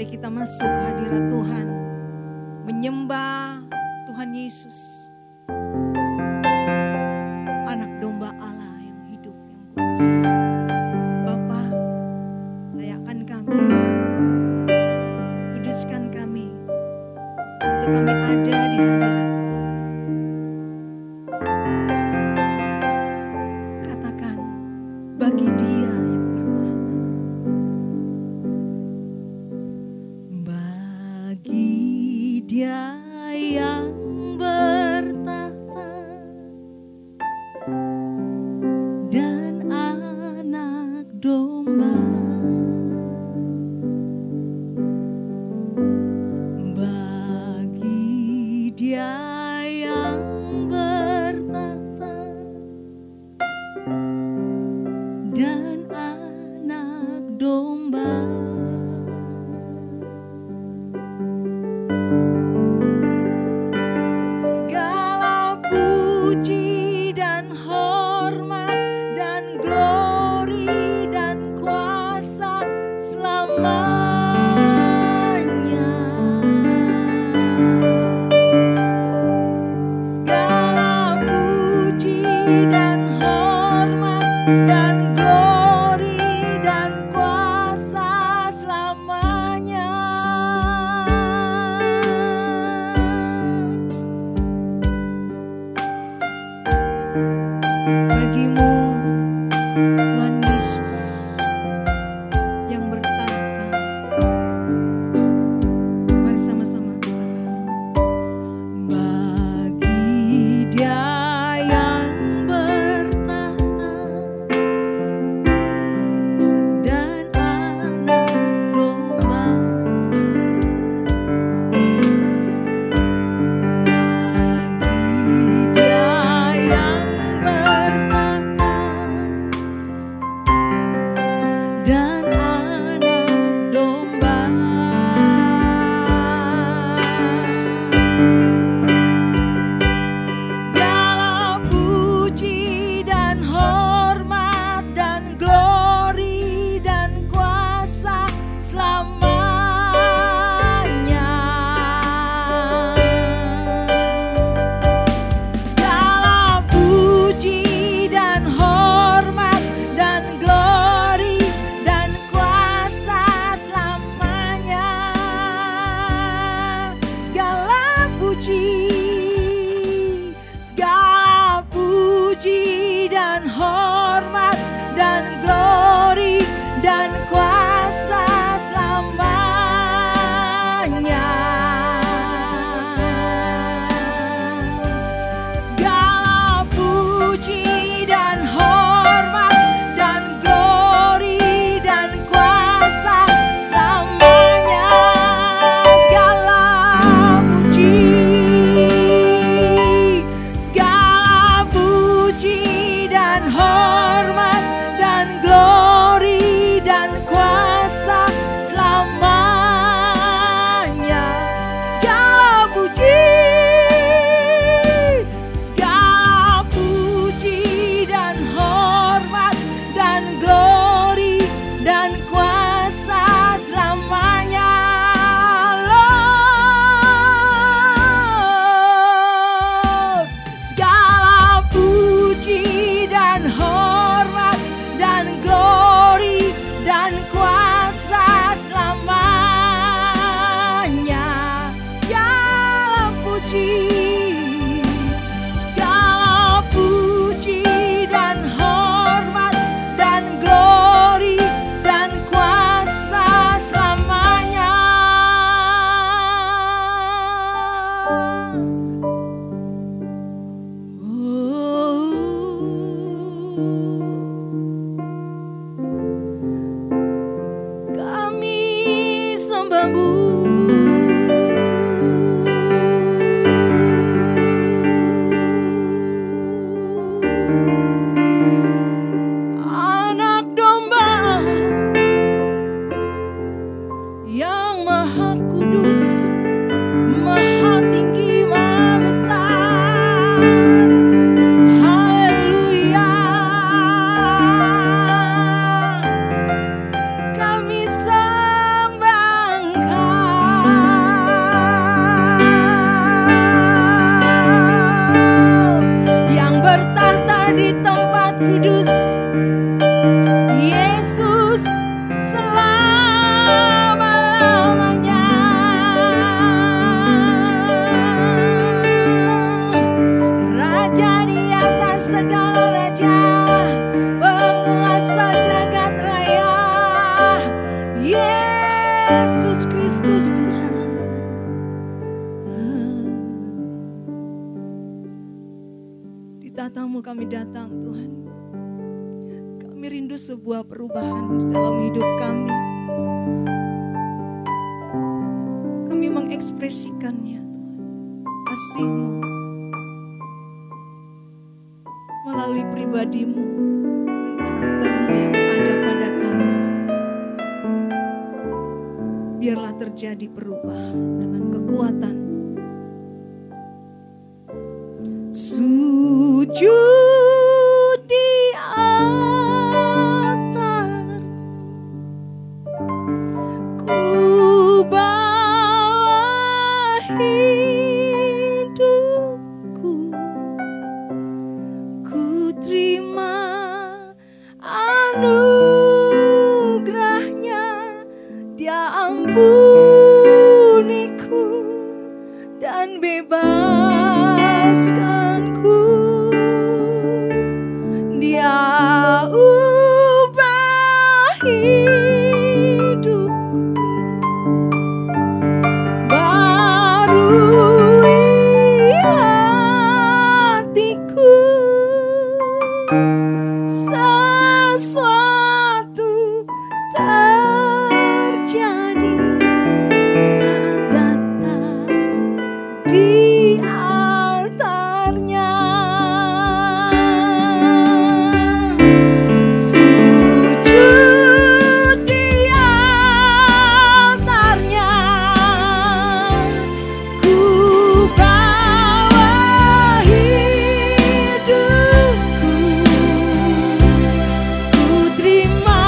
Mari kita masuk ke hadirat Tuhan, menyembah Tuhan Yesus, anak domba Allah yang hidup, yang kudus. Bapa, layakkan kami, kuduskan kami, untuk kami ada di hadirat. Katakan, bagi Dia yang bertahta. Bagi Dia yang bertahta dan anak domba, bagi Dia yang bertahta dan anak domba, segala puji dan hormat dan glori dan kuasa selamanya. Segala puji dan hormat dan glori dan kuasa selamanya. Bagimu Tuhan Yesus yang bertahta. Mari sama-sama bagi Dia yang bertahta dan anak domba, bagi Dia yang bertahta dan anak domba, segala puji dan hormat dan glori dan kuasa selamanya. Segala puji dan hormat dan glori dan kuasa selamanya. Segala puji dan hormat dan glori dan kuasa selamanya. Segala puji dan hormat dan glori dan kuasa selamanya. Segala puji dan hormat dan glori dan kuasa selamanya. Segala puji dan hormat dan glori dan kuasa selamanya. Lord, segala puji dan hormat dan glori dan kuasa selamanya. Segala puji dan hormat dan glori dan kuasa selamanya. Kami sembahmu, anak domba yang maha kudus, maha tinggi, maha besar. Haleluya. Jemaat kudus, Yesus selama-lamanya. Raja di atas segala raja, penguasa jagat raya, Yesus Kristus Tuhan. Di tatamu kami datang Tuhan. Kami rindu sebuah perubahan dalam hidup kami. Kami mengekspresikannya Tuhan, kasih-Mu melalui pribadi-Mu dan karakter-Mu yang ada pada kami. Biarlah terjadi perubahan dengan kekuatan. Sujud di altar, ku bawa hidupku, ku terima anugerahnya, Dia ampuniku dan bebaskanku. Dia ubah hidupku, barui hatiku. Sesuatu terjadi saat datang di altarnya. Sujud di altarnya, ku bawa hidupku, ku terima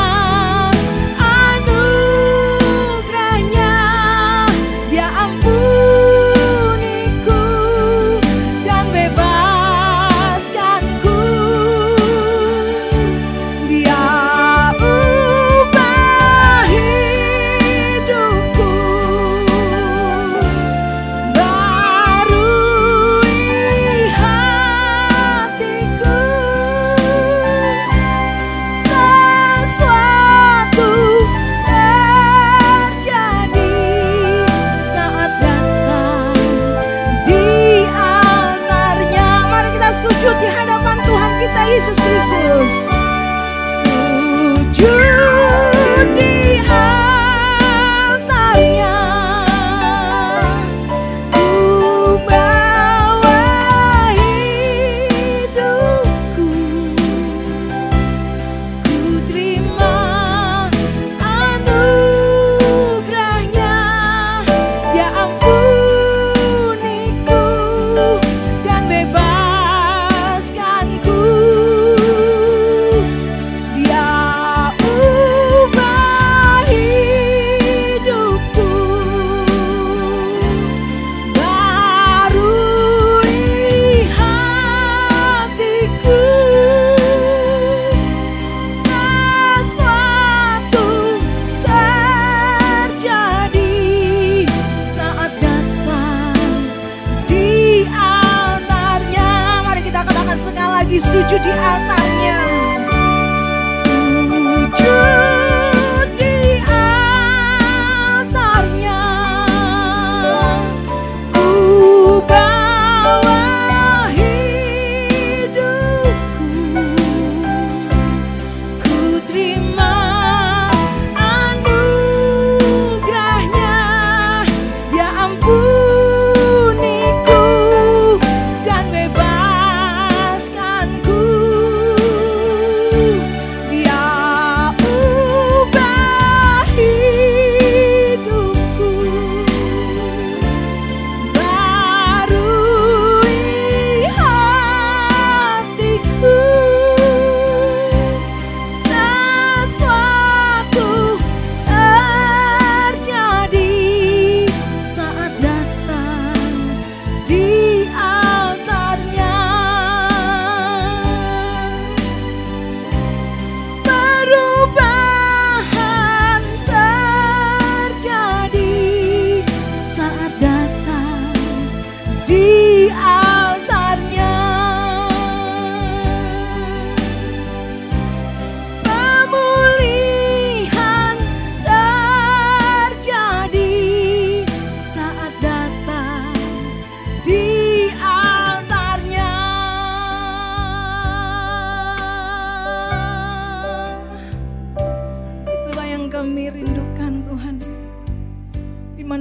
anugerahnya, Dia ampuniku dan bebaskanku. Dia ubah hidupku, barui hatiku. Sesuatu terjadi saat datang di altarnya. Mari kita sujud di hadapan Tuhan kita Yesus Kristus. Sujud di altarnya, ku bawa hidupku, ku terima anugerahnya, Dia ampuniku dan bebaskanku.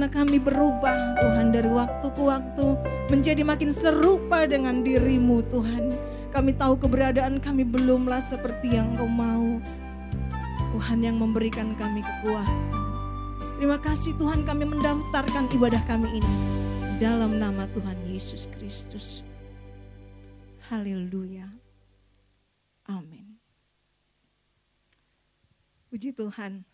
Biarlah kami berubah Tuhan dari waktu ke waktu menjadi makin serupa dengan diri-Mu Tuhan. Kami tahu keberadaan kami belumlah seperti yang Engkau mau. Tuhan yang memberikan kami kekuatan. Terima kasih Tuhan, kami mendaftarkan ibadah kami ini dalam nama Tuhan Yesus Kristus. Haleluya. Amin. Puji Tuhan.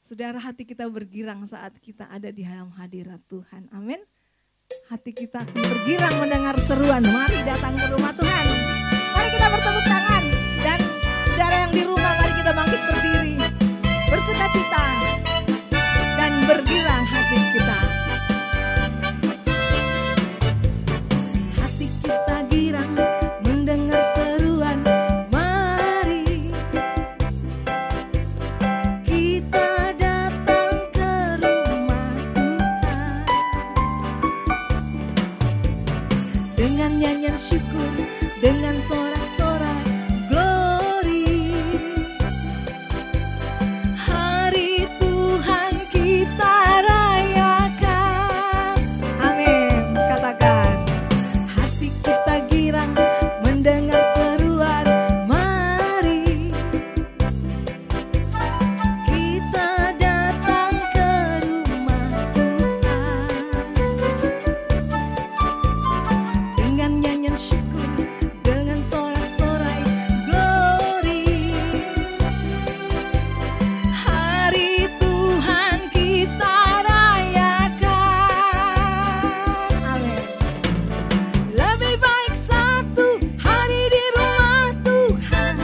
Saudara, hati kita bergirang saat kita ada di dalam hadirat Tuhan. Amin. Hati kita akan bergirang mendengar seruan. Mari datang ke rumah Tuhan. Mari kita bertepuk tangan. Dan saudara yang di rumah, mari kita bangkit berdiri. Bersukacita. Dan bergirang hati kita. Hati kita girang mendengar seruan. Mari kita dengan nyanyian syukur, dengan sorak-sorai glory. Hari Tuhan kita rayakan. Amin. Katakan, hati kita girang mendengar seruan. Mari kita datang ke rumah Tuhan. Dengan nyanyian syukur, dengan sorak-sorai glory. Hari Tuhan kita rayakan. Amin. Lebih baik satu hari di rumah Tuhan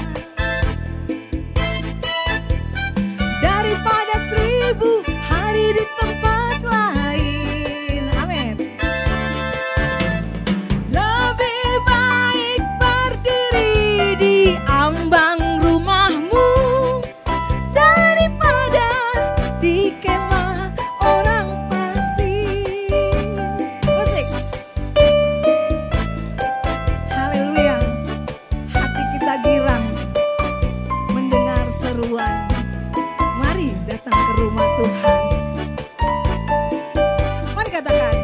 daripada 1000 hari di tempat lain. Amin. Lebih baik berdiri di ambang rumahmu daripada di kemah orang fasik. Musik. Haleluya. Hati kita girang mendengar seruan. Mari datang ke rumah Tuhan. Mari katakan.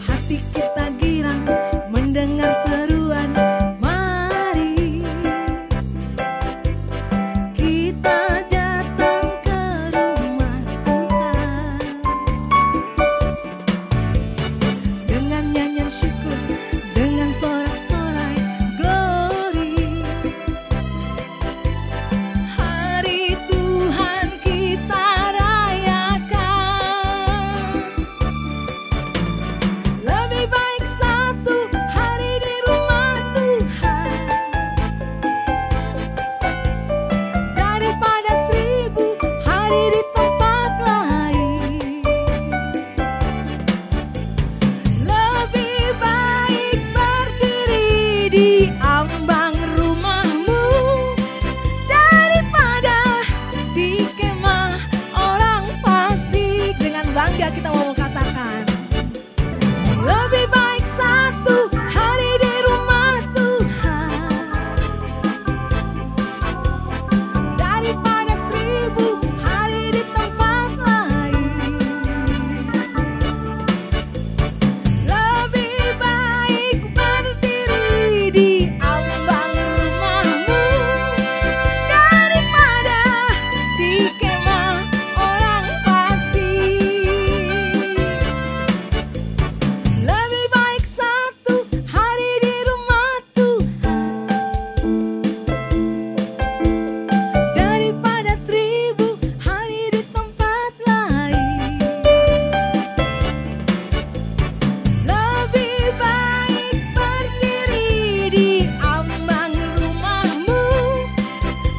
Hati kita girang mendengar seruan. Mari kita datang ke rumah Tuhan. Dengan nyanyian syukur, dengan sorak-sorai glory. Hari Tuhan kita rayakan. Lebih baik satu hari di rumah Tuhan daripada 1000 hari di tempat lain. Lebih baik berdiri di ambang rumahmu daripada di kemah orang fasik. Dengan bangga kita mau katakan, lebih baik satu hari di rumah Tuhan daripada 1000 hari di tempat lain. Lebih baik berdiri di ambang rumahmu daripada di kemah orang fasik. Lebih baik satu hari di rumah Tuhan daripada 1000 hari di tempat lain. Lebih baik berdiri di ambang rumahmu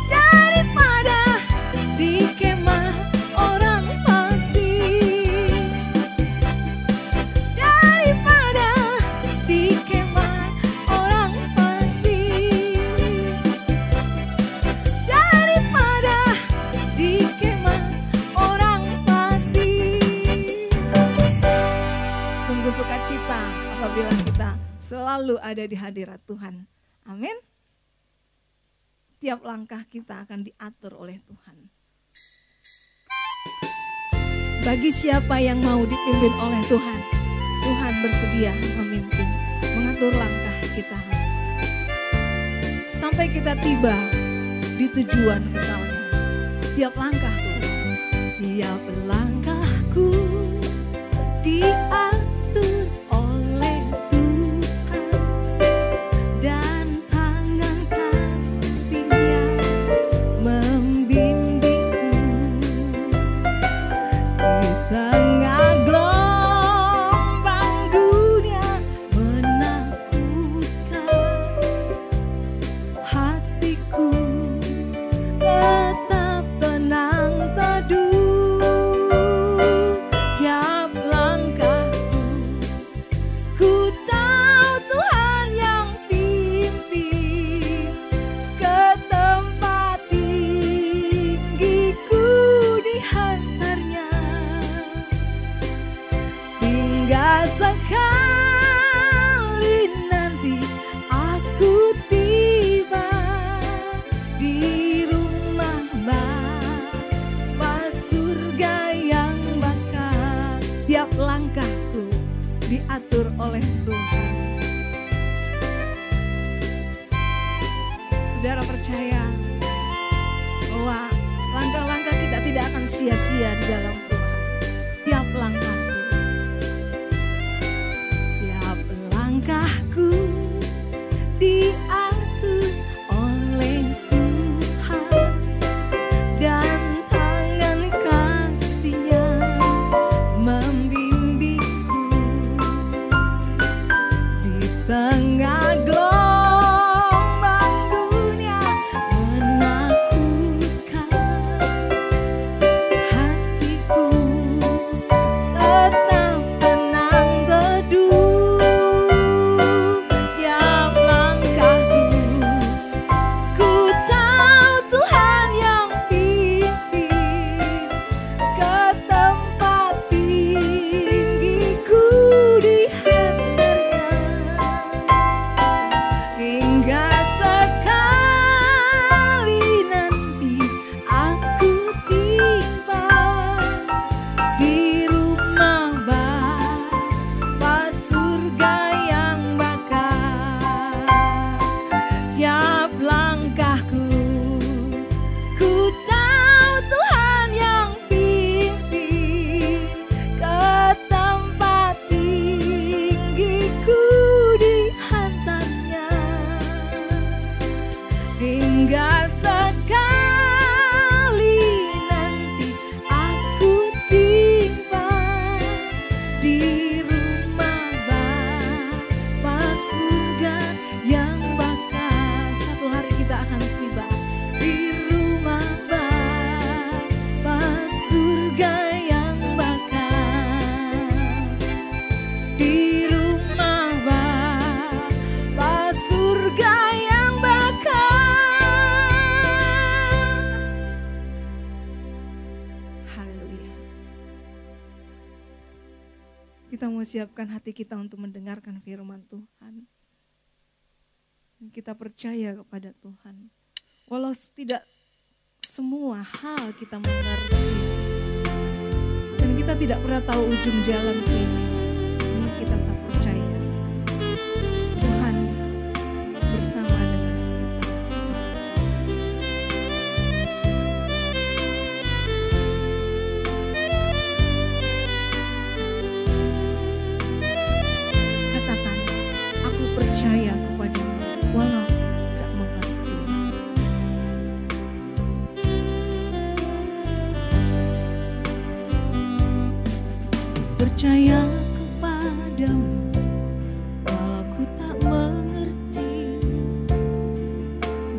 daripada di kemah orang fasik. Daripada di kemah orang fasik. Daripada di kemah orang fasik. Sungguh sukacita apabila kita selalu ada di hadirat Tuhan. Amin. Tiap langkah kita akan diatur oleh Tuhan. Bagi siapa yang mau dipimpin oleh Tuhan, Tuhan bersedia memimpin, mengatur langkah kita. Sampai kita tiba di tujuan misalnya. Tiap langkahku diatur oleh Tuhan, dan tangan kasih-Nya membimbingku. Di tengah gelombang dunia menakutkan, hatiku tetap tenang teduh. Tiap langkahku, ku tahu Tuhan yang pimpin ke tempat tinggiku dihantarnya. Hingga sekali nanti aku tiba di rumah Bapa surga yang bakal. Tiap langkahku diatur oleh Tuhan. Saudara percaya bahwa langkah-langkah kita tidak akan sia-sia di dalam Tuhan. Tiap langkahku diatur oleh Tuhan, dan tangan kasih-Nya membimbingku. Di tengah gelombang dunia menakutkan, hatiku tetap tenang teduh. Tiap langkahku, ku tahu Tuhan yang pimpin ke tempat tinggiku dihantarnya. Hingga sekali nanti aku tiba di rumah Bapa surga yang bakal. Tiap langkahku, ku tahu Tuhan yang pimpin ke tempat tinggiku dihantarnya. Hingga sekali nanti aku tiba di rumah Bapa surga yang bakal. Satu hari kita akan tiba di rumah Bapa surga yang bakal. Di rumah Bapa surga yang bakal. Haleluya. Kita mau siapkan hati kita untuk mendengarkan firman Tuhan. Dan kita percaya kepada Tuhan. Walau tidak semua hal kita mengerti, dan kita tidak pernah tahu ujung jalan ini, namun kita tak percaya Tuhan bersama dengan kita. Katakan, aku percaya kepadamu walau tidak mengerti. Percaya kepadamu walau ku tak mengerti,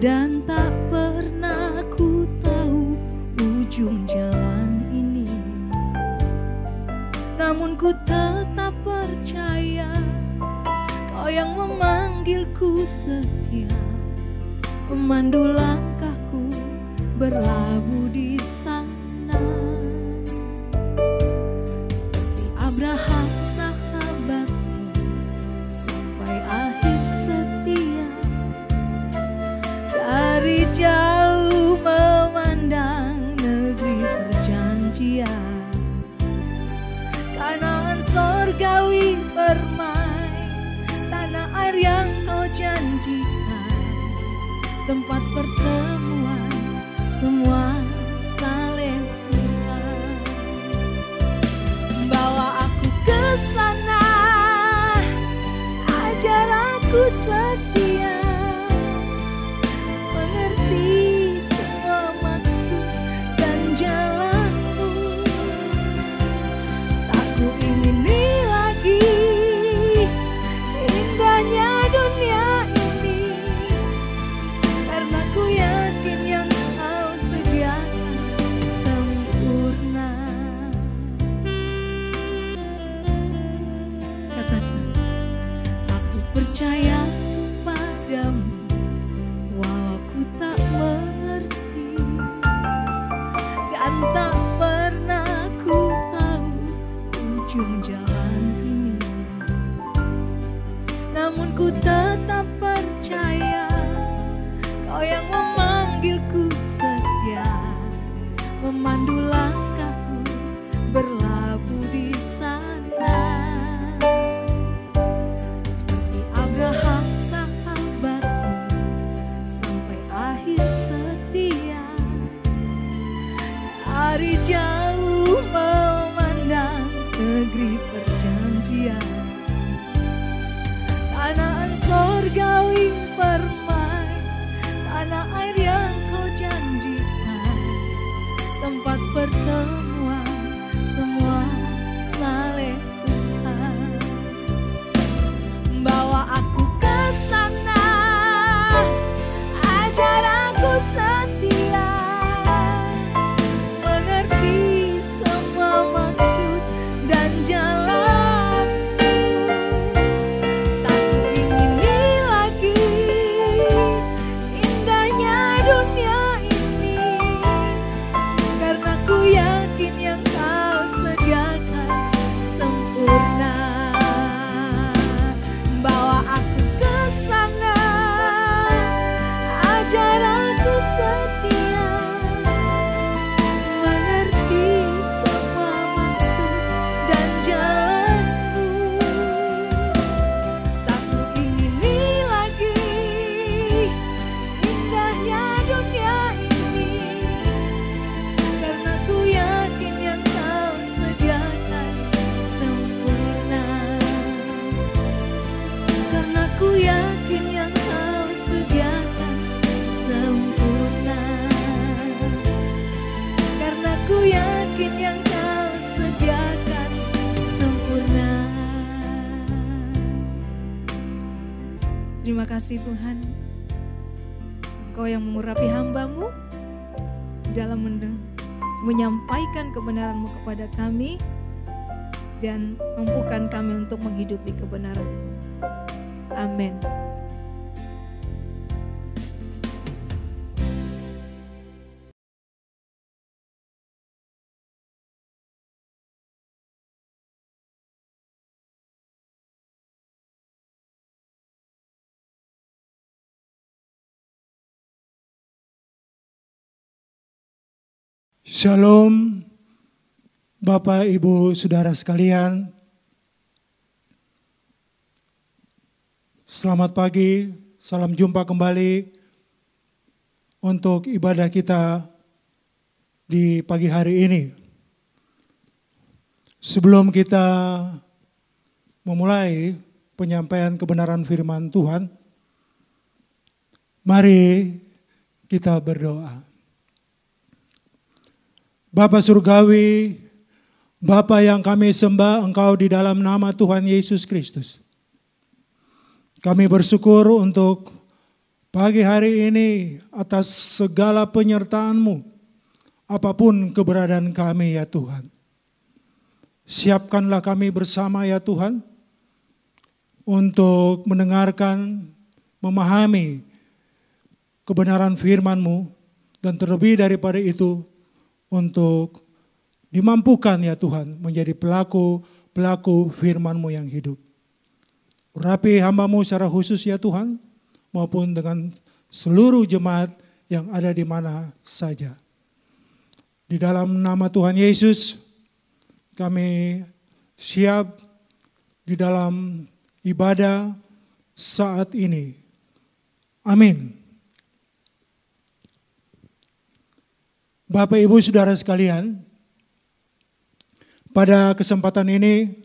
dan tak pernah ku tahu ujung jalan ini. Namun ku tetap percaya Kau yang memanggilku setia, memandu langkahku berlabuh di sana. Seperti Abraham sahabatmu sampai akhir setia, dari jauh memandang negeri perjanjian. tempat pertemuan semua saleh Tuhan. Bawa aku ke sana, ajar aku setia, mengerti semua maksud dan jalanmu. Tak ku ingini lagi indahnya dunia ini, karena ku yakin yang kau sediakan sempurna. Katakan, aku percaya padamu walau ku tak mengerti, dan tak pernah ku tahu ujung jalan ini. Namun ku tetap percaya Kau yang memanggilku setia, memandu langkahku berlabuh di sana. Seperti Abraham sahabatmu, sampai akhir setia. Dari jauh memandang negeri perjanjian, tanah sorgawi permai, tanah air yang kau janjikan, tempat pertemuan semua saleh Tuhan. Bawa aku ke sana, ajar aku setia, mengerti semua maksud dan jalan. Tak ku ingini lagi indahnya dunia ini, karena ku yakin yang kau sediakan sempurna. Bawa aku ke sana, ajar aku setia, mengerti semua maksud dan jalanmu. Tak ku ingini lagi indahnya dunia ini, karena ku yakin yang kau sediakan sempurna. Karena ku yakin yang kau sediakan sempurna. Karena ku yakin yang kau sediakan sempurna. Terima kasih Tuhan, Engkau yang mengurapi hamba-Mu dalam menyampaikan kebenaran-Mu kepada kami dan mampukan kami untuk menghidupi kebenaran. Amin. Shalom, Bapak, Ibu, Saudara sekalian. Selamat pagi, salam jumpa kembali untuk ibadah kita di pagi hari ini. Sebelum kita memulai penyampaian kebenaran firman Tuhan, mari kita berdoa. Bapa Surgawi, Bapa yang kami sembah Engkau di dalam nama Tuhan Yesus Kristus. Kami bersyukur untuk pagi hari ini atas segala penyertaan-Mu, apapun keberadaan kami ya Tuhan. Siapkanlah kami bersama ya Tuhan, untuk mendengarkan, memahami kebenaran firman-Mu, dan terlebih daripada itu, untuk dimampukan ya Tuhan menjadi pelaku firman-Mu yang hidup. Urapi hamba-Mu secara khusus ya Tuhan, maupun dengan seluruh jemaat yang ada di mana saja. Di dalam nama Tuhan Yesus, kami siap di dalam ibadah saat ini. Amin. Bapak, Ibu, Saudara sekalian, pada kesempatan ini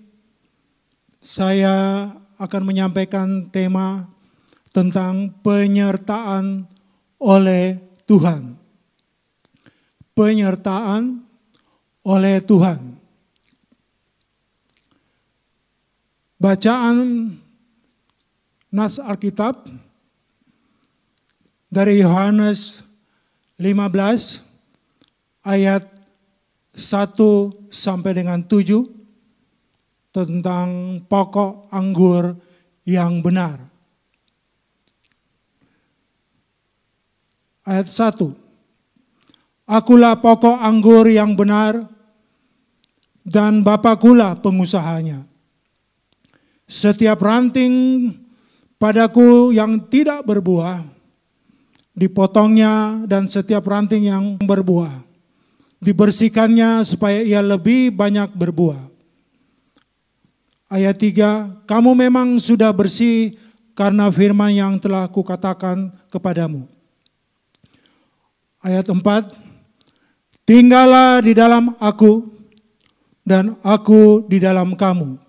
saya akan menyampaikan tema tentang penyertaan oleh Tuhan. Penyertaan oleh Tuhan. Bacaan nas Alkitab dari Yohanes 15 ayat 1 sampai dengan 7 tentang pokok anggur yang benar. Ayat 1. Akulah pokok anggur yang benar dan Bapakulah pengusahanya. Setiap ranting padaku yang tidak berbuah dipotongnya, dan setiap ranting yang berbuah dibersihkannya supaya ia lebih banyak berbuah. Ayat 3, kamu memang sudah bersih karena firman yang telah kukatakan kepadamu. Ayat 4, tinggallah di dalam aku dan aku di dalam kamu.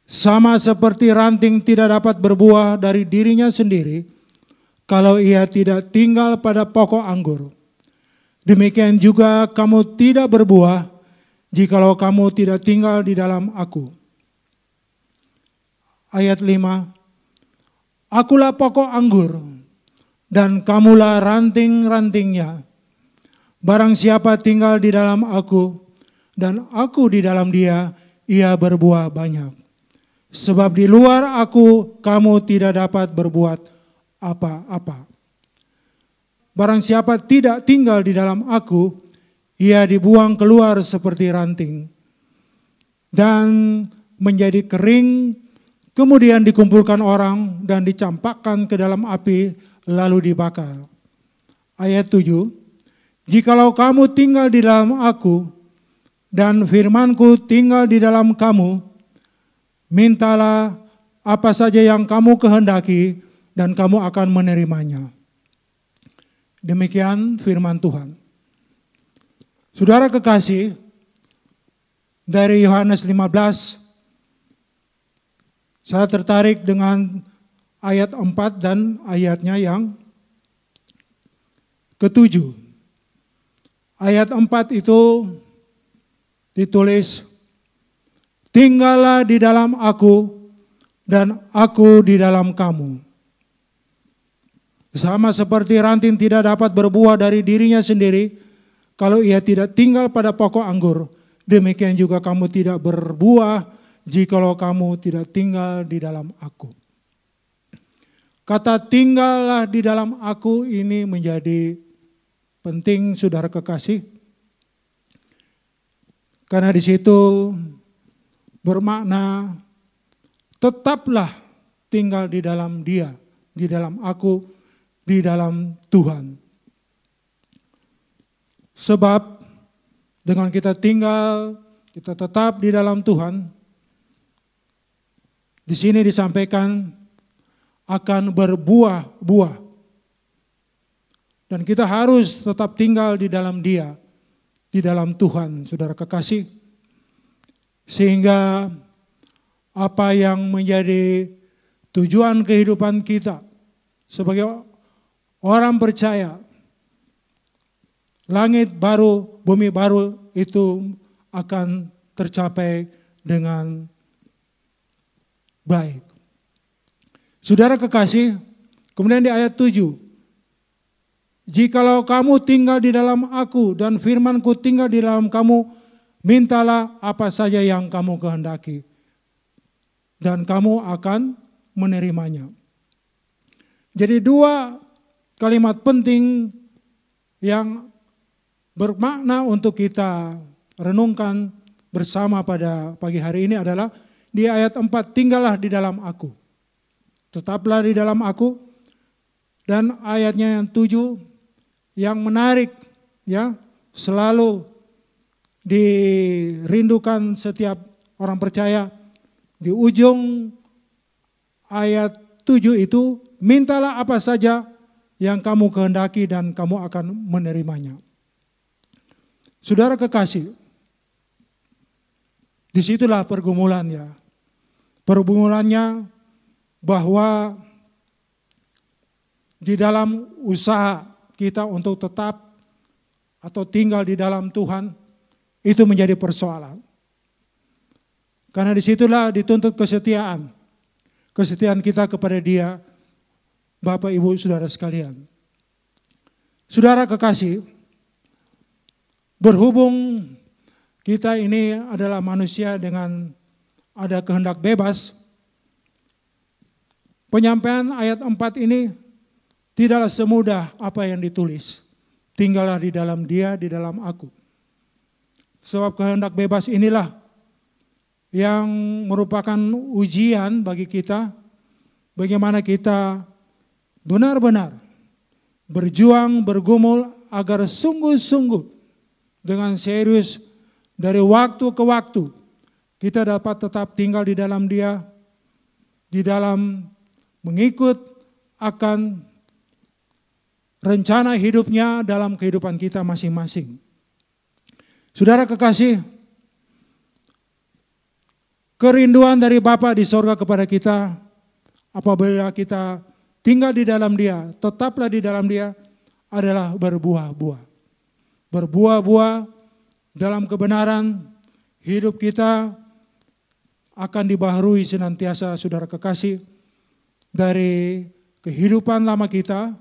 Sama seperti ranting tidak dapat berbuah dari dirinya sendiri kalau ia tidak tinggal pada pokok anggur. Demikian juga kamu tidak berbuah jikalau kamu tidak tinggal di dalam aku. Ayat 5, akulah pokok anggur dan kamulah ranting-rantingnya. Barang siapa tinggal di dalam aku dan aku di dalam dia, ia berbuah banyak. Sebab di luar aku kamu tidak dapat berbuat apa-apa. Barang siapa tidak tinggal di dalam aku, ia dibuang keluar seperti ranting dan menjadi kering, kemudian dikumpulkan orang dan dicampakkan ke dalam api lalu dibakar. Ayat 7, jikalau kamu tinggal di dalam aku dan firmanku tinggal di dalam kamu, mintalah apa saja yang kamu kehendaki dan kamu akan menerimanya. Demikian firman Tuhan. Saudara kekasih, dari Yohanes 15, saya tertarik dengan ayat 4 dan ayatnya yang ke-7. Ayat 4 itu ditulis, tinggallah di dalam aku dan aku di dalam kamu. Sama seperti ranting tidak dapat berbuah dari dirinya sendiri kalau ia tidak tinggal pada pokok anggur, demikian juga kamu tidak berbuah jikalau kamu tidak tinggal di dalam aku. Kata tinggallah di dalam aku ini menjadi penting, saudara kekasih, karena di situ bermakna tetaplah tinggal di dalam dia, di dalam aku, di dalam Tuhan. Sebab dengan kita tinggal, kita tetap di dalam Tuhan, di sini disampaikan akan berbuah-buah. Dan kita harus tetap tinggal di dalam Dia, di dalam Tuhan, saudara kekasih. Sehingga apa yang menjadi tujuan kehidupan kita sebagai orang percaya, langit baru, bumi baru itu akan tercapai dengan baik. Saudara kekasih, kemudian di ayat 7, jikalau kamu tinggal di dalam aku dan firmanku tinggal di dalam kamu, mintalah apa saja yang kamu kehendaki dan kamu akan menerimanya. Jadi dua kalimat penting yang bermakna untuk kita renungkan bersama pada pagi hari ini adalah di ayat 4, tinggallah di dalam aku. Tetaplah di dalam aku. Dan ayatnya yang 7 yang menarik, ya, selalu dirindukan setiap orang percaya. Di ujung ayat 7 itu, mintalah apa saja yang kamu kehendaki dan kamu akan menerimanya. Saudara kekasih, disitulah pergumulannya. Pergumulannya bahwa di dalam usaha kita untuk tetap atau tinggal di dalam Tuhan, itu menjadi persoalan. Karena disitulah dituntut kesetiaan. Kesetiaan kita kepada Dia, Bapak, Ibu, Saudara sekalian. Saudara kekasih, berhubung kita ini adalah manusia dengan ada kehendak bebas, penyampaian ayat 4 ini tidaklah semudah apa yang ditulis. Tinggallah di dalam Dia, di dalam aku. Sebab kehendak bebas inilah yang merupakan ujian bagi kita, bagaimana kita benar-benar berjuang, bergumul agar sungguh-sungguh dengan serius dari waktu ke waktu kita dapat tetap tinggal di dalam Dia, di dalam mengikut akan rencana hidupnya dalam kehidupan kita masing-masing. Saudara kekasih, kerinduan dari Bapa di sorga kepada kita, apabila kita tinggal di dalam Dia, tetaplah di dalam Dia, adalah berbuah-buah. Berbuah-buah dalam kebenaran, hidup kita akan dibaharui senantiasa, saudara kekasih, dari kehidupan lama kita,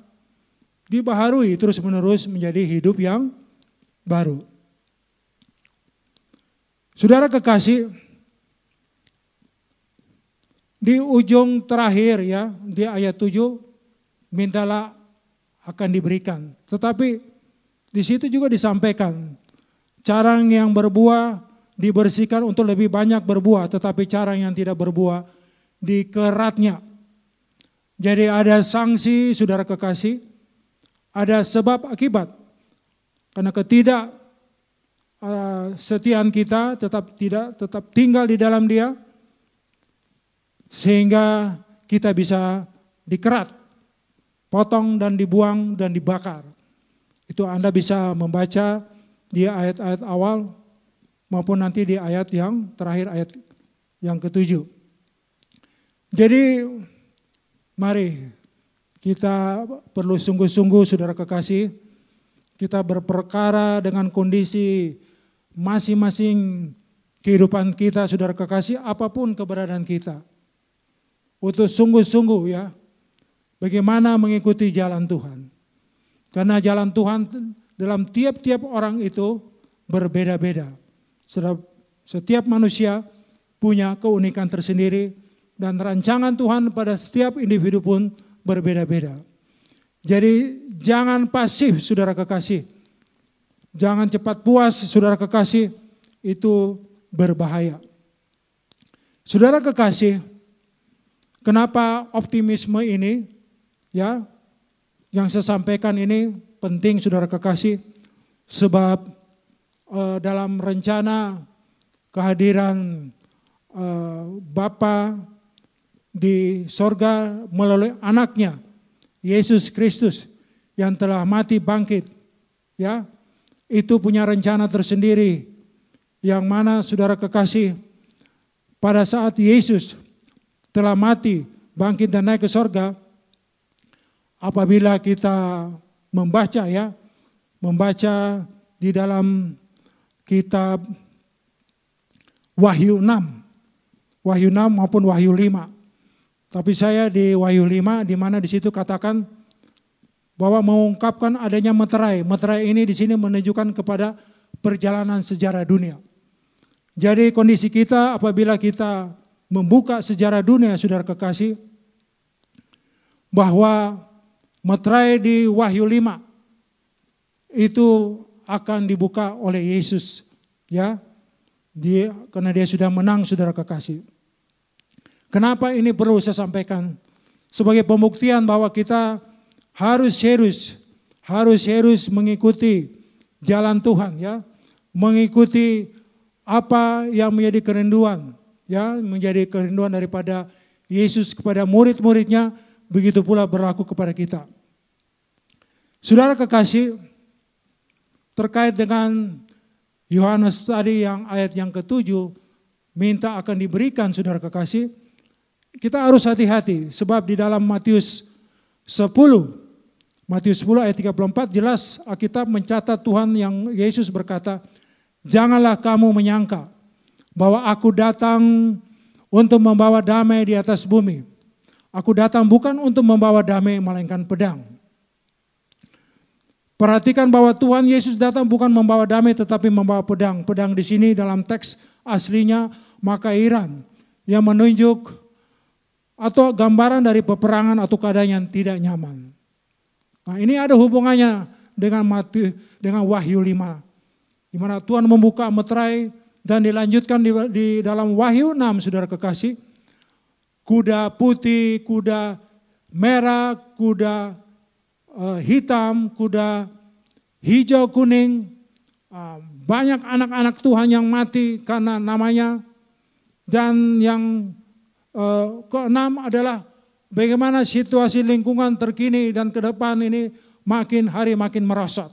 dibaharui terus-menerus menjadi hidup yang baru. Saudara kekasih, di ujung terakhir ya, di ayat 7, mintalah akan diberikan. Tetapi di situ juga disampaikan, carang yang berbuah dibersihkan untuk lebih banyak berbuah, tetapi carang yang tidak berbuah dikeratnya. Jadi ada sanksi, saudara kekasih, ada sebab akibat. Karena setiaan kita tetap tinggal di dalam Dia, sehingga kita bisa dikerat, potong dan dibuang dan dibakar. Itu Anda bisa membaca di ayat-ayat awal maupun nanti di ayat yang terakhir, ayat yang ke-7. Jadi mari kita perlu sungguh-sungguh, saudara kekasih, kita berperkara dengan kondisi masing-masing kehidupan kita, saudara kekasih, apapun keberadaan kita. Untuk sungguh-sungguh ya, bagaimana mengikuti jalan Tuhan. Karena jalan Tuhan dalam tiap-tiap orang itu berbeda-beda. Setiap manusia punya keunikan tersendiri dan rancangan Tuhan pada setiap individu pun berbeda-beda. Jadi jangan pasif, saudara kekasih. Jangan cepat puas, saudara kekasih, itu berbahaya. Saudara kekasih, kenapa optimisme ini ya yang saya sampaikan ini penting, saudara kekasih, sebab dalam rencana kehadiran Bapa di sorga melalui anaknya Yesus Kristus yang telah mati bangkit, ya, itu punya rencana tersendiri, yang mana saudara kekasih, pada saat Yesus telah mati, bangkit dan naik ke sorga, apabila kita membaca di dalam kitab Wahyu 6 maupun Wahyu 5. Tapi saya di Wahyu 5, di mana di situ katakan bahwa mengungkapkan adanya meterai. Meterai ini di sini menunjukkan kepada perjalanan sejarah dunia. Jadi kondisi kita apabila kita membuka sejarah dunia, saudara kekasih, bahwa meterai di Wahyu 5 itu akan dibuka oleh Yesus, ya. Karena Dia sudah menang, saudara kekasih. Kenapa ini perlu saya sampaikan? Sebagai pembuktian bahwa kita harus serius mengikuti jalan Tuhan, ya, mengikuti apa yang menjadi kerinduan, ya, menjadi kerinduan daripada Yesus kepada murid-muridnya, begitu pula berlaku kepada kita. Saudara kekasih, terkait dengan Yohanes tadi yang ayat yang ke-7 minta akan diberikan, saudara kekasih. Kita harus hati-hati sebab di dalam Matius 10 ayat 34 jelas Alkitab mencatat Tuhan yang Yesus berkata, janganlah kamu menyangka bahwa aku datang untuk membawa damai di atas bumi. Aku datang bukan untuk membawa damai melainkan pedang. Perhatikan bahwa Tuhan Yesus datang bukan membawa damai tetapi membawa pedang. Pedang di sini dalam teks aslinya makairan yang menunjuk atau gambaran dari peperangan atau keadaan yang tidak nyaman. Nah, ini ada hubungannya dengan Wahyu 5. Di mana Tuhan membuka meterai dan dilanjutkan di dalam Wahyu 6, saudara kekasih. Kuda putih, kuda merah, kuda hitam, kuda hijau kuning, banyak anak-anak Tuhan yang mati karena namanya. Dan yang keenam adalah bagaimana situasi lingkungan terkini dan ke depan ini makin hari makin merosot.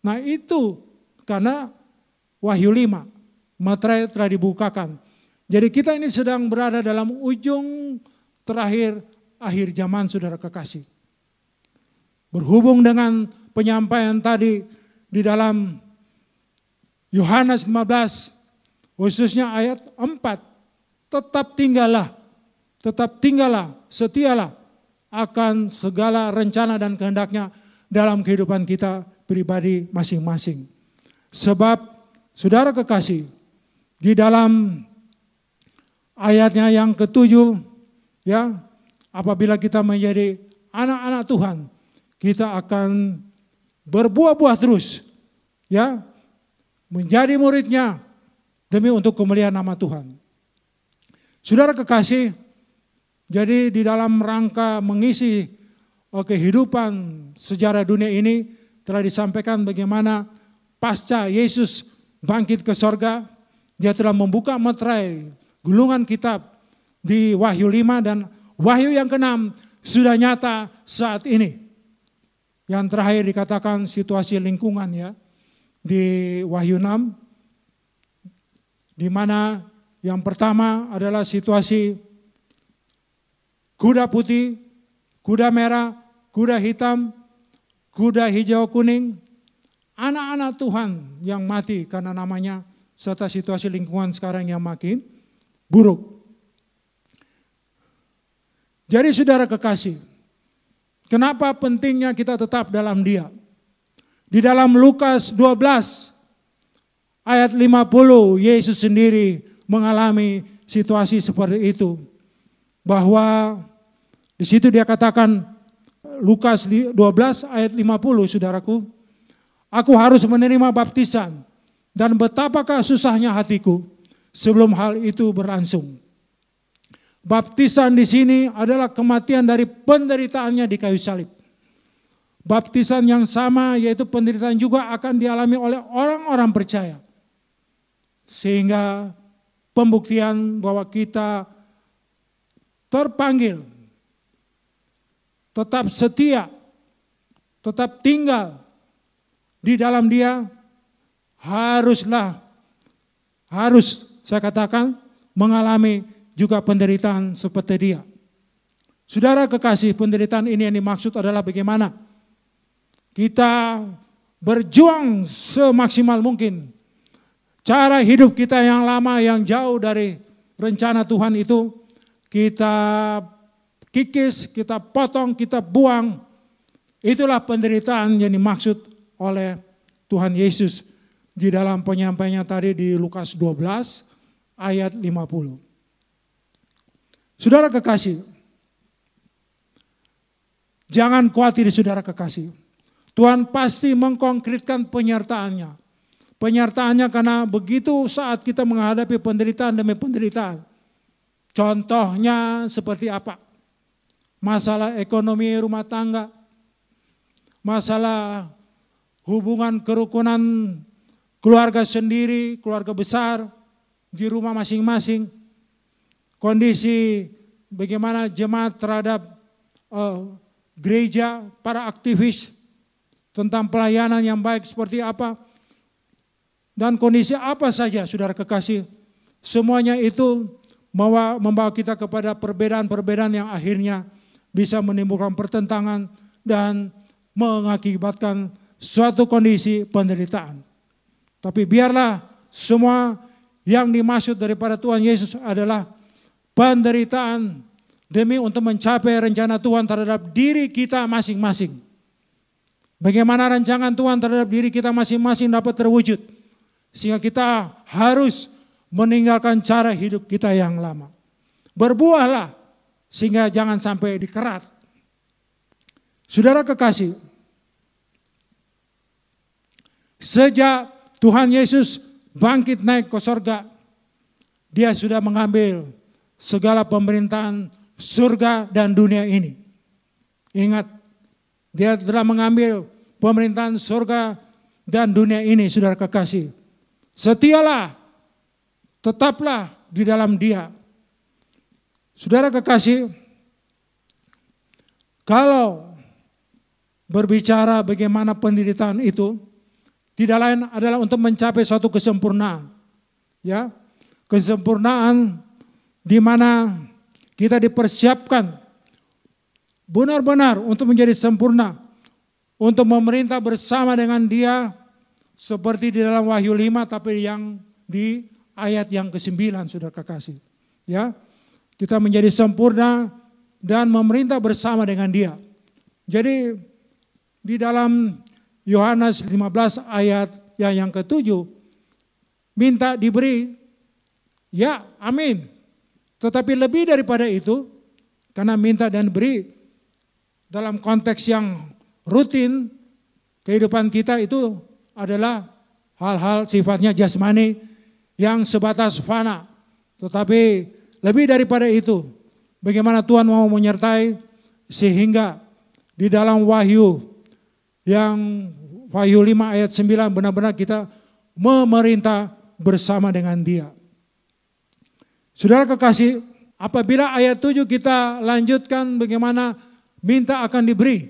Nah itu karena Wahyu 5, materai telah dibukakan. Jadi kita ini sedang berada dalam ujung terakhir akhir zaman, saudara kekasih. Berhubung dengan penyampaian tadi di dalam Yohanes 15, khususnya ayat 4, tetap tinggallah, setialah akan segala rencana dan kehendaknya dalam kehidupan kita pribadi masing-masing. Sebab, saudara kekasih, di dalam ayatnya yang ke-7, ya, apabila kita menjadi anak-anak Tuhan, kita akan berbuah-buah terus, ya, menjadi muridnya demi untuk kemuliaan nama Tuhan. Saudara kekasih, jadi di dalam rangka mengisi kehidupan sejarah dunia ini telah disampaikan bagaimana pasca Yesus bangkit ke sorga, dia telah membuka meterai gulungan kitab di Wahyu 5 dan Wahyu yang ke-6 sudah nyata saat ini. Yang terakhir dikatakan situasi lingkungan, ya, di Wahyu 6, di mana yang pertama adalah situasi kuda putih, kuda merah, kuda hitam, kuda hijau kuning, anak-anak Tuhan yang mati karena namanya, serta situasi lingkungan sekarang yang makin buruk. Jadi saudara kekasih, kenapa pentingnya kita tetap dalam Dia? Di dalam Lukas 12 ayat 50, Yesus sendiri mengalami situasi seperti itu. Bahwa di situ dia katakan, Lukas 12 ayat 50, saudaraku, aku harus menerima baptisan dan betapakah susahnya hatiku sebelum hal itu berlangsung. Baptisan di sini adalah kematian dari penderitaannya di kayu salib. Baptisan yang sama yaitu penderitaan juga akan dialami oleh orang-orang percaya. Sehingga pembuktian bahwa kita terpanggil, tetap setia, tetap tinggal di dalam Dia, harus saya katakan mengalami juga penderitaan seperti Dia. Saudara kekasih, penderitaan ini yang dimaksud adalah bagaimana kita berjuang semaksimal mungkin. Cara hidup kita yang lama, yang jauh dari rencana Tuhan itu, kita kikis, kita potong, kita buang. Itulah penderitaan yang dimaksud oleh Tuhan Yesus di dalam penyampaiannya tadi di Lukas 12 ayat 50. Saudara kekasih, jangan khawatir saudara kekasih. Tuhan pasti mengkonkretkan penyertaannya. Penyertaannya karena begitu saat kita menghadapi penderitaan demi penderitaan. Contohnya seperti apa? Masalah ekonomi rumah tangga, masalah hubungan kerukunan keluarga sendiri, keluarga besar di rumah masing-masing, kondisi bagaimana jemaat terhadap gereja, para aktivis tentang pelayanan yang baik seperti apa, dan kondisi apa saja, saudara kekasih, semuanya itu membawa kita kepada perbedaan-perbedaan yang akhirnya bisa menimbulkan pertentangan dan mengakibatkan suatu kondisi penderitaan. Tapi biarlah semua yang dimaksud daripada Tuhan Yesus adalah penderitaan demi untuk mencapai rencana Tuhan terhadap diri kita masing-masing. Bagaimana rancangan Tuhan terhadap diri kita masing-masing dapat terwujud. Sehingga kita harus meninggalkan cara hidup kita yang lama. Berbuahlah sehingga jangan sampai dikerat. Saudara kekasih, sejak Tuhan Yesus bangkit naik ke sorga, Dia sudah mengambil segala pemerintahan surga dan dunia ini. Ingat, Dia telah mengambil pemerintahan surga dan dunia ini, saudara kekasih. Setialah, tetaplah di dalam Dia. Saudara kekasih, kalau berbicara bagaimana penderitaan itu, tidak lain adalah untuk mencapai suatu kesempurnaan. Ya, kesempurnaan di mana kita dipersiapkan benar-benar untuk menjadi sempurna, untuk memerintah bersama dengan Dia seperti di dalam Wahyu 5, tapi yang di ayat yang ke-9, saudara kekasih. Ya, kita menjadi sempurna dan memerintah bersama dengan Dia. Jadi di dalam Yohanes 15 ayat yang ke-7, minta diberi, ya amin. Tetapi lebih daripada itu, karena minta dan beri dalam konteks yang rutin, kehidupan kita itu adalah hal-hal sifatnya jasmani yang sebatas fana. Tetapi lebih daripada itu, bagaimana Tuhan mau menyertai sehingga di dalam Wahyu 5 ayat 9 benar-benar kita memerintah bersama dengan Dia. Saudara kekasih, apabila ayat 7 kita lanjutkan bagaimana minta akan diberi,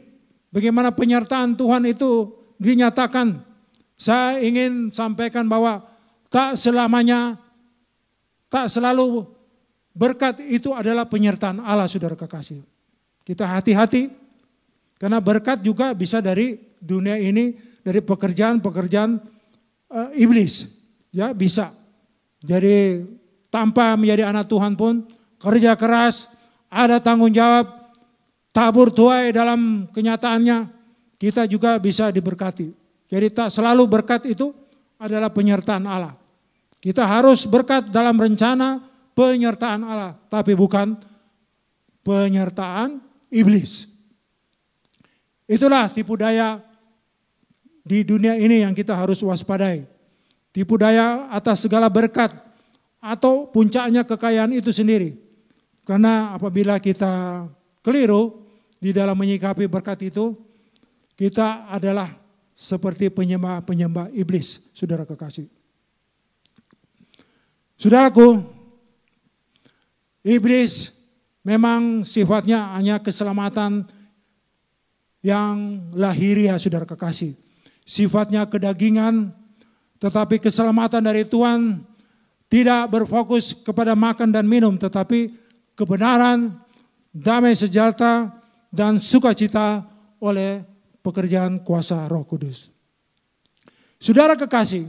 bagaimana penyertaan Tuhan itu dinyatakan. Saya ingin sampaikan bahwa tak selalu berkat itu adalah penyertaan Allah, saudara kekasih. Kita hati-hati, karena berkat juga bisa dari dunia ini, dari pekerjaan-pekerjaan iblis. Ya, bisa. Jadi tanpa menjadi anak Tuhan pun, kerja keras, ada tanggung jawab, tabur tuai dalam kenyataannya, kita juga bisa diberkati. Jadi tak selalu berkat itu adalah penyertaan Allah. Kita harus berkat dalam rencana penyertaan Allah, tapi bukan penyertaan iblis. Itulah tipu daya di dunia ini yang kita harus waspadai. Tipu daya atas segala berkat atau puncaknya kekayaan itu sendiri. Karena apabila kita keliru di dalam menyikapi berkat itu, kita adalah seperti penyembah-penyembah iblis, saudara kekasih. Saudaraku, iblis memang sifatnya hanya keselamatan yang lahiriah, saudara kekasih. Sifatnya kedagingan, tetapi keselamatan dari Tuhan tidak berfokus kepada makan dan minum, tetapi kebenaran, damai sejahtera, dan sukacita oleh pekerjaan kuasa Roh Kudus. Saudara kekasih,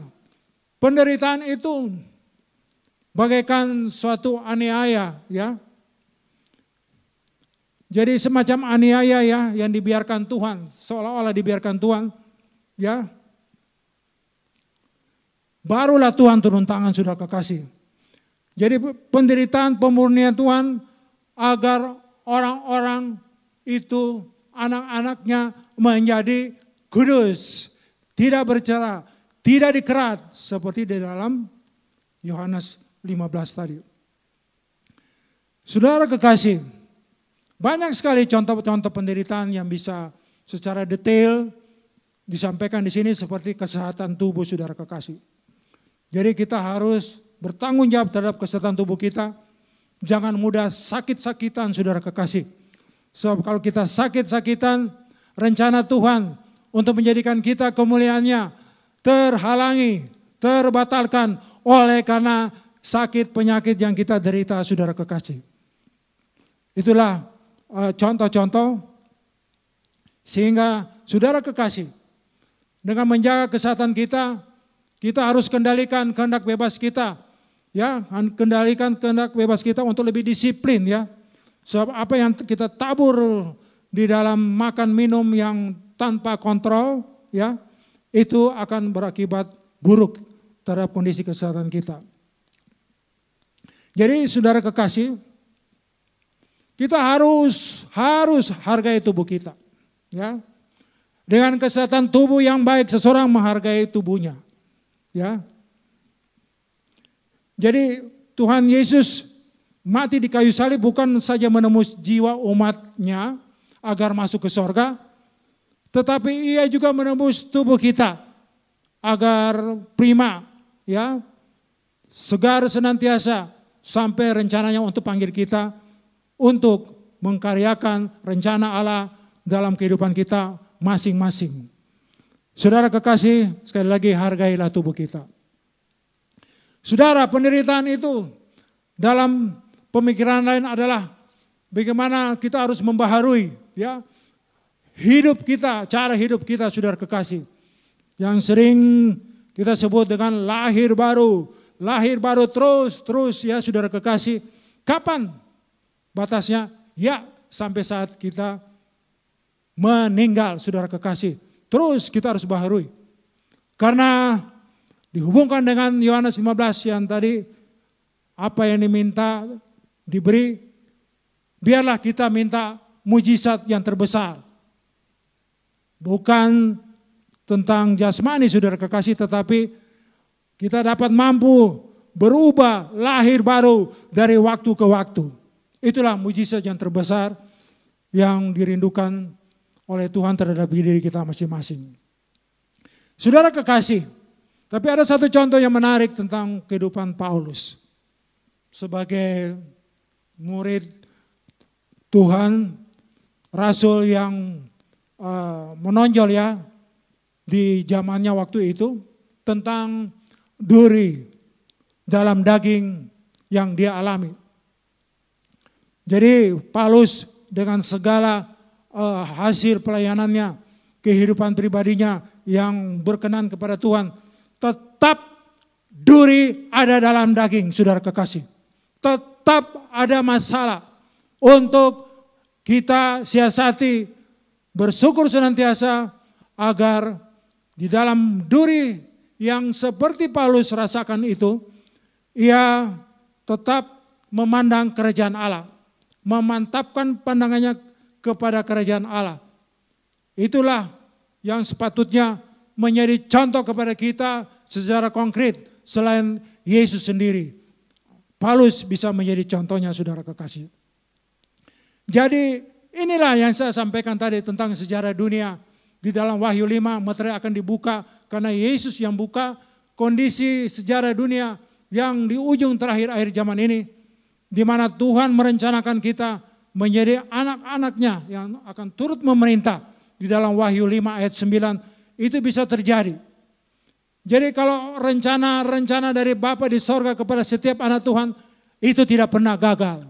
penderitaan itu bagaikan suatu aniaya, ya. Jadi semacam aniaya ya yang dibiarkan Tuhan, seolah-olah dibiarkan Tuhan, ya. Barulah Tuhan turun tangan, saudara kekasih. Jadi penderitaan pemurnian Tuhan agar orang-orang itu, anak-anaknya menjadi kudus, tidak bercela, tidak dikerat seperti di dalam Yohanes 15 tadi. Saudara kekasih, banyak sekali contoh-contoh penderitaan yang bisa secara detail disampaikan di sini seperti kesehatan tubuh, saudara kekasih. Jadi kita harus bertanggung jawab terhadap kesehatan tubuh kita. Jangan mudah sakit-sakitan, saudara kekasih. Sebab kalau kita sakit-sakitan, rencana Tuhan untuk menjadikan kita kemuliaannya terhalangi, terbatalkan oleh karena sakit penyakit yang kita derita, saudara kekasih. Itulah contoh-contoh sehingga saudara kekasih, dengan menjaga kesehatan kita, kita harus kendalikan kehendak bebas kita, ya, kendalikan kehendak bebas kita untuk lebih disiplin, ya. Sebab apa yang kita tabur di dalam makan minum yang tanpa kontrol, ya, itu akan berakibat buruk terhadap kondisi kesehatan kita. Jadi saudara kekasih, kita harus hargai tubuh kita, ya. Dengan kesehatan tubuh yang baik, seseorang menghargai tubuhnya, ya. Jadi Tuhan Yesus mati di kayu salib bukan saja menembus jiwa umatnya agar masuk ke sorga, tetapi ia juga menembus tubuh kita agar prima, ya, segar senantiasa sampai rencananya untuk panggil kita untuk mengkaryakan rencana Allah dalam kehidupan kita masing-masing. Saudara kekasih, sekali lagi hargailah tubuh kita. Saudara, penderitaan itu dalam pemikiran lain adalah bagaimana kita harus membaharui, ya, hidup kita, cara hidup kita, saudara kekasih. Yang sering kita sebut dengan lahir baru terus, ya, saudara kekasih. Kapan batasnya? Ya, sampai saat kita meninggal, saudara kekasih. Terus kita harus baharui. Karena dihubungkan dengan Yohanes 15 yang tadi, apa yang diminta diberi, biarlah kita minta mujizat yang terbesar. Bukan tentang jasmani, saudara kekasih, tetapi kita dapat mampu berubah, lahir baru dari waktu ke waktu. Itulah mujizat yang terbesar yang dirindukan oleh Tuhan terhadap diri kita masing-masing. Saudara kekasih, tapi ada satu contoh yang menarik tentang kehidupan Paulus. Sebagai murid Tuhan, rasul yang menonjol, ya, di zamannya waktu itu, tentang duri dalam daging yang dia alami. Jadi Paulus dengan segala hasil pelayanannya, kehidupan pribadinya yang berkenan kepada Tuhan, tetap duri ada dalam daging, saudara kekasih. Tetap ada masalah untuk kita siasati, bersyukur senantiasa agar di dalam duri yang seperti Paulus rasakan itu, ia tetap memandang kerajaan Allah, memantapkan pandangannya kepada kerajaan Allah. Itulah yang sepatutnya menjadi contoh kepada kita secara konkret selain Yesus sendiri. Paulus bisa menjadi contohnya, saudara kekasih. Jadi inilah yang saya sampaikan tadi tentang sejarah dunia. Di dalam Wahyu 5 materi akan dibuka karena Yesus yang buka kondisi sejarah dunia yang di ujung terakhir akhir zaman ini, di mana Tuhan merencanakan kita menjadi anak-anaknya yang akan turut memerintah. Di dalam Wahyu 5 ayat 9 itu bisa terjadi. Jadi kalau rencana dari Bapa di sorga kepada setiap anak Tuhan itu tidak pernah gagal.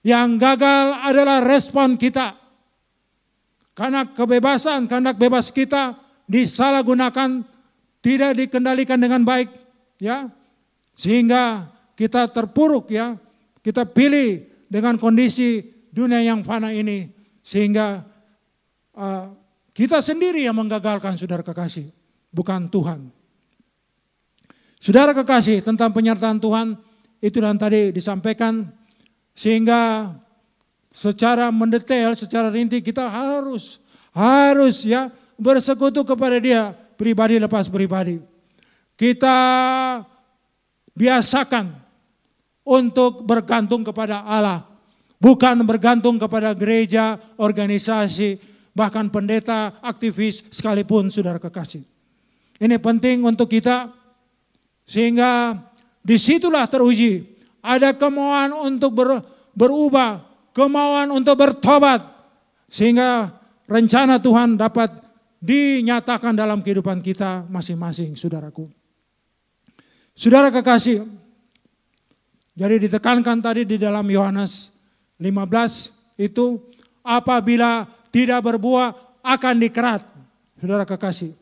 Yang gagal adalah respon kita. Karena kebebasan, kehendak bebas kita disalahgunakan, tidak dikendalikan dengan baik, ya. Sehingga kita terpuruk, ya. Kita pilih dengan kondisi dunia yang fana ini, sehingga kita sendiri yang menggagalkan, saudara kekasih, bukan Tuhan. Saudara kekasih, tentang penyertaan Tuhan itu yang tadi disampaikan, sehingga secara mendetail, secara rinci kita harus ya bersekutu kepada Dia pribadi lepas pribadi. Kita biasakan untuk bergantung kepada Allah, bukan bergantung kepada gereja, organisasi, bahkan pendeta, aktivis sekalipun, saudara kekasih. Ini penting untuk kita, sehingga disitulah teruji ada kemauan untuk berubah, kemauan untuk bertobat, sehingga rencana Tuhan dapat dinyatakan dalam kehidupan kita masing-masing, saudaraku. Saudara kekasih, jadi ditekankan tadi di dalam Yohanes 15 itu, apabila tidak berbuah akan dikerat. Saudara kekasih,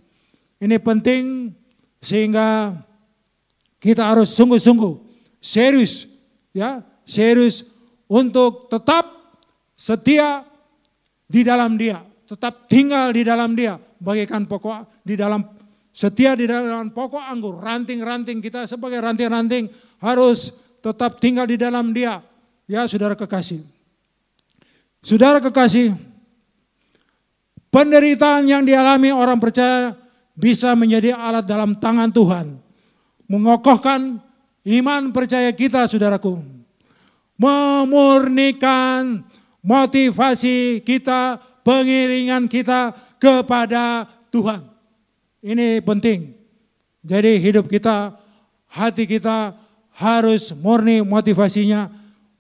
ini penting sehingga kita harus sungguh-sungguh serius, ya, serius untuk tetap setia di dalam Dia, tetap tinggal di dalam Dia, bagaikan pokok di dalam setia di dalam pokok anggur. Ranting-ranting kita sebagai ranting-ranting harus tetap tinggal di dalam Dia. Ya, saudara kekasih. Saudara kekasih, penderitaan yang dialami orang percaya bisa menjadi alat dalam tangan Tuhan, mengokohkan iman percaya kita, saudaraku, memurnikan motivasi kita, pengiringan kita kepada Tuhan. Ini penting. Jadi hidup kita, hati kita harus murni motivasinya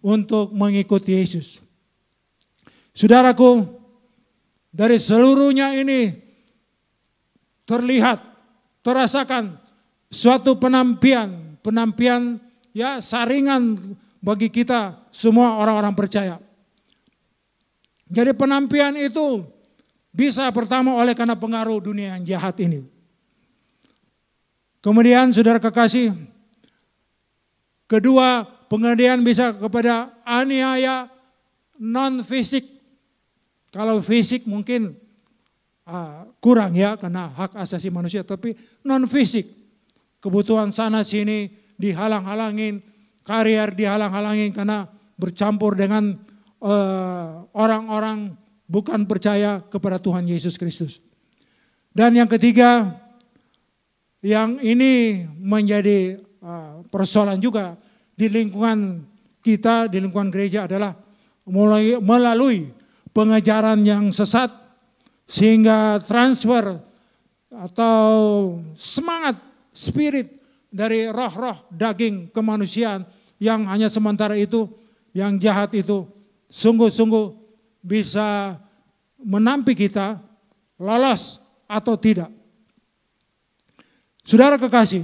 untuk mengikuti Yesus. Saudaraku, dari seluruhnya ini terlihat, terasakan suatu penampian ya, saringan bagi kita semua orang-orang percaya. Jadi penampian itu bisa pertama oleh karena pengaruh dunia yang jahat ini. Kemudian saudara kekasih, kedua, pengenalan bisa kepada aniaya non fisik. Kalau fisik mungkin kurang ya, karena hak asasi manusia, tapi non fisik. Kebutuhan sana sini dihalang-halangin, karier dihalang-halangin karena bercampur dengan orang-orang bukan percaya kepada Tuhan Yesus Kristus. Dan yang ketiga, yang ini menjadi persoalan juga di lingkungan kita, di lingkungan gereja adalah melalui pengajaran yang sesat, sehingga transfer atau semangat spirit dari roh-roh daging kemanusiaan yang hanya sementara itu, yang jahat itu, sungguh-sungguh bisa menampi kita lolos atau tidak. Saudara kekasih,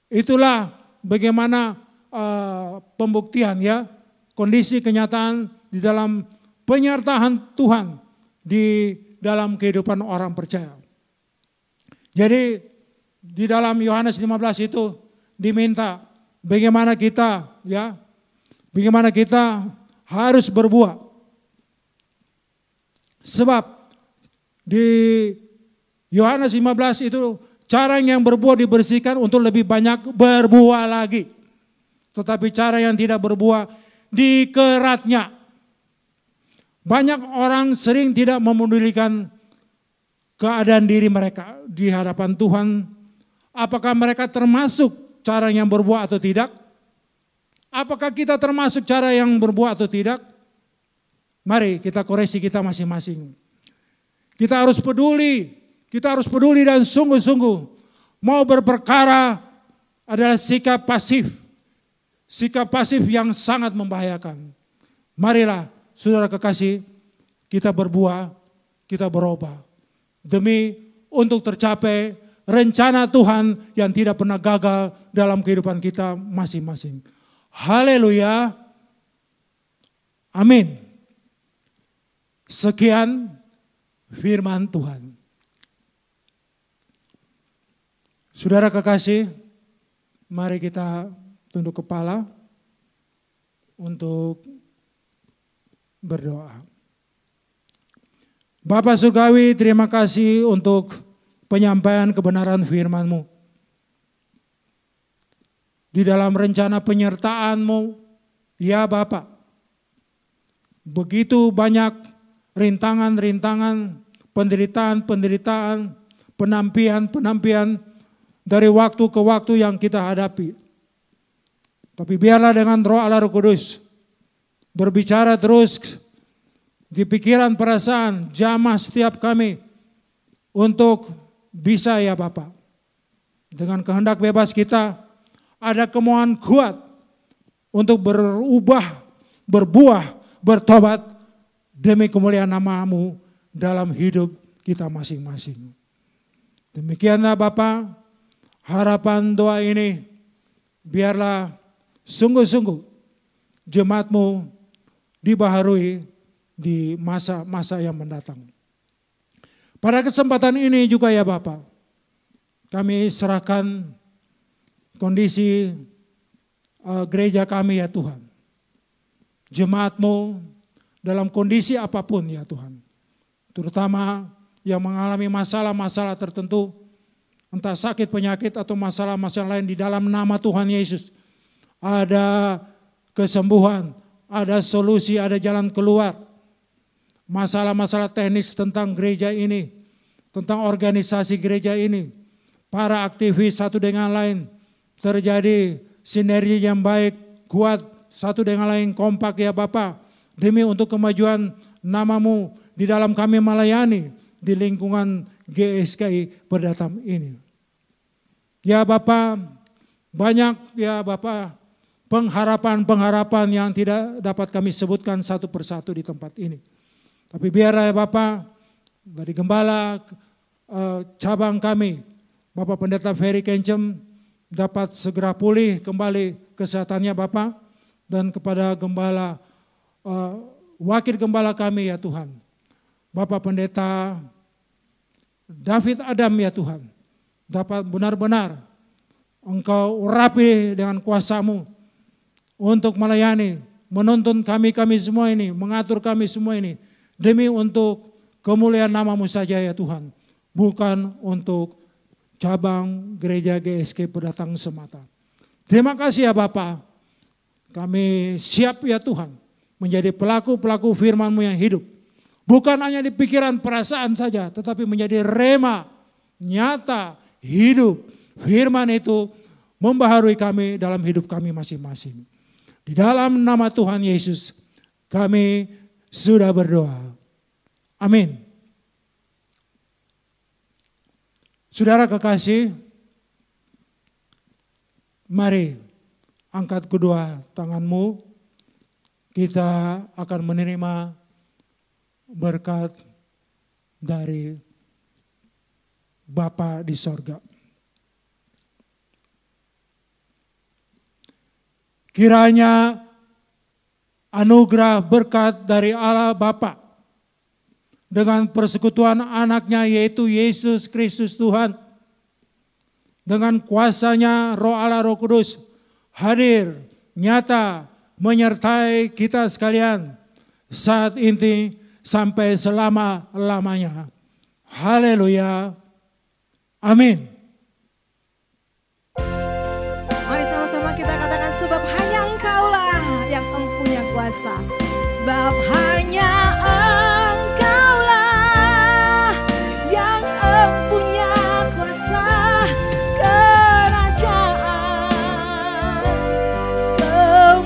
itulah bagaimana pembuktian ya, kondisi kenyataan di dalam penyertaan Tuhan di dalam kehidupan orang percaya. Jadi di dalam Yohanes 15 itu diminta bagaimana kita ya, bagaimana kita harus berbuah. Sebab di Yohanes 15 itu cara yang berbuah dibersihkan untuk lebih banyak berbuah lagi. Tetapi cara yang tidak berbuah dikeratnya. Banyak orang sering tidak memedulikan keadaan diri mereka di hadapan Tuhan. Apakah mereka termasuk cara yang berbuah atau tidak? Apakah kita termasuk cara yang berbuah atau tidak? Mari kita koreksi kita masing-masing. Kita harus peduli dan sungguh-sungguh. Mau berperkara adalah sikap pasif. Sikap pasif yang sangat membahayakan. Marilah saudara kekasih, kita berbuah, kita berubah. Demi untuk tercapai rencana Tuhan yang tidak pernah gagal dalam kehidupan kita masing-masing. Haleluya. Amin. Sekian firman Tuhan. Saudara kekasih, mari kita tunduk kepala untuk berdoa. Bapa Surgawi, terima kasih untuk penyampaian kebenaran firman-Mu. Di dalam rencana penyertaan-Mu, ya Bapa, begitu banyak rintangan-rintangan, penderitaan-penderitaan, penampian-penampian dari waktu ke waktu yang kita hadapi. Tapi biarlah dengan Roh Allah Roh Kudus berbicara terus di pikiran perasaan jamah setiap kami untuk bisa ya Bapa. Dengan kehendak bebas kita ada kemauan kuat untuk berubah, berbuah, bertobat demi kemuliaan nama-Mu dalam hidup kita masing-masing. Demikianlah Bapa, harapan doa ini biarlah sungguh-sungguh jemaat-Mu dibaharui di masa-masa yang mendatang. Pada kesempatan ini juga ya Bapa, kami serahkan kondisi gereja kami ya Tuhan. Jemaat-Mu dalam kondisi apapun ya Tuhan. Terutama yang mengalami masalah-masalah tertentu, entah sakit penyakit atau masalah-masalah lain, di dalam nama Tuhan Yesus. Ada kesembuhan, ada solusi, ada jalan keluar. Masalah-masalah teknis tentang gereja ini, tentang organisasi gereja ini, para aktivis satu dengan lain, terjadi sinergi yang baik, kuat, satu dengan lain, kompak ya Bapa, demi untuk kemajuan nama-Mu di dalam kami melayani di lingkungan GSKI Perdatam ini. Ya Bapa, banyak ya Bapa pengharapan-pengharapan yang tidak dapat kami sebutkan satu persatu di tempat ini. Tapi biarlah ya Bapa, dari gembala cabang kami, Bapak Pendeta Ferry Kencem, dapat segera pulih kembali kesehatannya Bapa, dan kepada gembala wakil gembala kami ya Tuhan, Bapak Pendeta David Adam ya Tuhan, dapat benar-benar Engkau urapi dengan kuasa-Mu untuk melayani, menuntun kami semua ini, mengatur kami semua ini, demi untuk kemuliaan nama-Mu saja ya Tuhan, bukan untuk cabang gereja GSK Perdatang semata. Terima kasih ya Bapa, kami siap ya Tuhan menjadi pelaku-pelaku firman-Mu yang hidup. Bukan hanya di pikiran perasaan saja, tetapi menjadi rema, nyata, hidup. Firman itu membaharui kami dalam hidup kami masing-masing. Di dalam nama Tuhan Yesus kami sudah berdoa. Amin. Saudara kekasih, mari angkat kedua tanganmu. Kita akan menerima berkat dari Bapa di sorga. Kiranya anugerah berkat dari Allah Bapa dengan persekutuan anaknya yaitu Yesus Kristus Tuhan, dengan kuasanya Roh Allah Roh Kudus hadir, nyata, menyertai kita sekalian saat ini sampai selama-lamanya. Haleluya. Amin. Mari sama-sama kita katakan, sebab hanya Engkaulah yang mempunyai kuasa. Sebab hanya Engkaulah yang mempunyai kuasa. Kerajaan,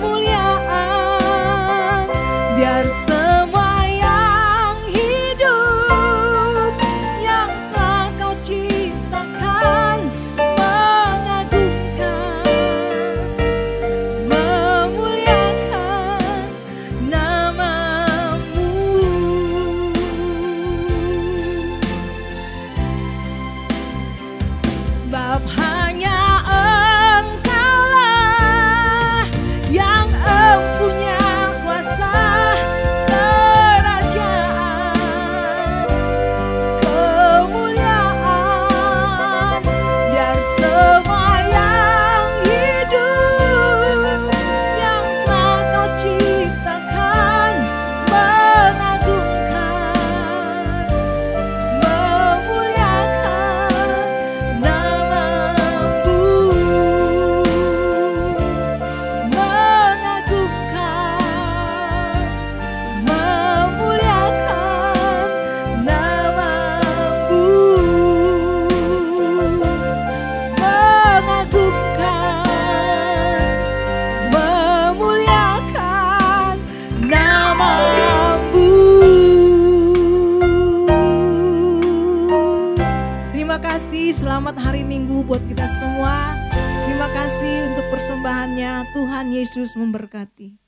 kemuliaan, biar semua yang hidup yang telah Kau ciptakan mengagungkan, memuliakan nama-Mu. Sebab hanya Engkaulah yang mempunyai kuasa. Kerajaan, kemuliaan, biar semua yang hidup yang telah Kau ciptakan mengagungkan, memuliakan nama-Mu. Mengagungkan, memuliakan nama-Mu. Mengagungkan, memuliakan nama-Mu. Terima kasih, selamat hari Minggu buat kita semua. Terima kasih untuk persembahannya. Tuhan Yesus memberkati.